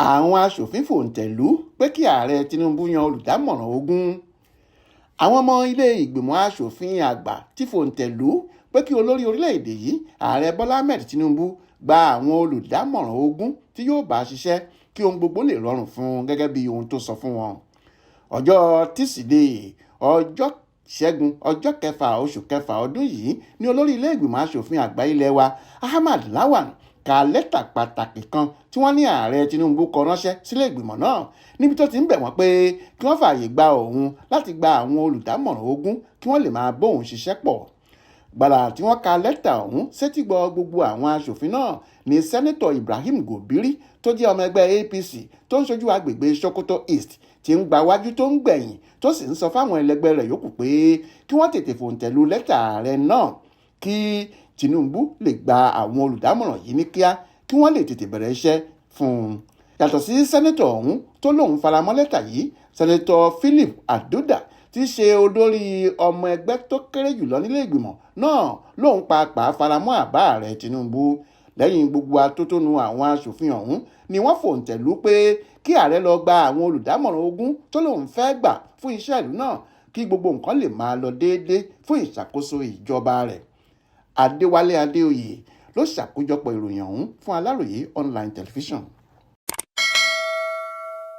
Àwọn aṣòfin fòǹtẹ̀lú pé kí ààrẹ Tinubu yan olùdámọ̀ràn Ogun. Àwọn ọmọ ilé ìgbìmọ̀ aṣòfin àgbà ti fòǹtẹ̀lú pé kí olórí orílẹ̀-èdè yìí ààrẹ Bọ́lá Ahmed Tinubu gba àwọn olùdámọ̀ràn Ogun tí yóò bá ṣiṣẹ́ kí ohun gbogbo lè rọrùn fún un gẹ́gẹ́ bí ohun tó sọ fún wọn. Ọjọ́ tísídẹ̀ẹ́ ọjọ́ Ṣẹ́gun ọjọ́ kẹfà oṣù kẹfà ọdún yìí ni olórí ilé ìgbìmọ̀ aṣòfin àgbà ilé wa Ahmad Lawan ka lẹ́tà pàtàkì kan tí wọ́n ní ààrẹ Tinubu kọ ránṣẹ́ sílé ìgbìmọ̀ náà níbi tó ti ń bẹ̀ wọ́n pé kí wọ́n fààyè gba òun láti gba àwọn olùdámọ̀ràn Ogun kí wọ́n lè máa bóun ṣiṣẹ́ pọ̀. Gbàrà tí wọ́n ka lẹ́tà ọ̀hún sétígbọ́ gbogbo àwọn aṣòfin náà ní sẹ́nẹ́tọ̀ Ibrahim Gobiri tó jẹ́ ọmọ ẹgbẹ́ APC tó ń ṣojú agbègbè Sokoto East ti ń gba wájú tó ń gbẹ̀yìn tó sì ń sọ fáwọn ẹlẹgbẹ́ rẹ̀ yòókù pé kí wọ́n tètè fòǹtẹ̀lù lẹ́tà ààrẹ náà kí Tinubu lè gba àwọn olùdámọ̀ràn yìí ní kíá kí wọ́n lè tètè bẹ̀rẹ̀ iṣẹ́ fún un. Yàtọ̀ sí sẹ́nẹ́tọ̀ ọ̀hún tó lóun faramọ́ lẹ́tà yìí, sẹ́nẹ́tọ̀ Philip Adoda tí í ṣe olórí ọmọ ẹgbẹ́ tó kéré jùlọ nílé ìgbìmọ̀ náà lóun pàápàá faramọ́ àbá ààrẹ Tinubu. Lẹ́yìn gbogbo atótónu àwọn aṣòfin ọ̀hún ni wọ́n fòǹtẹ̀lù pé kí ààrẹ lọ gba àwọn olùdámọ̀ràn Ogun tó lóun fẹ́ gbà fún iṣẹ́ ìlú náà kí gbogbo nǹkan lè máa lọ déédéé fún ìṣàkóso ìjọba rẹ̀. Adéwálé Adéoyè ló ṣàkójọpọ̀ ìròyìn ọ̀hún fún Aláròyé online television.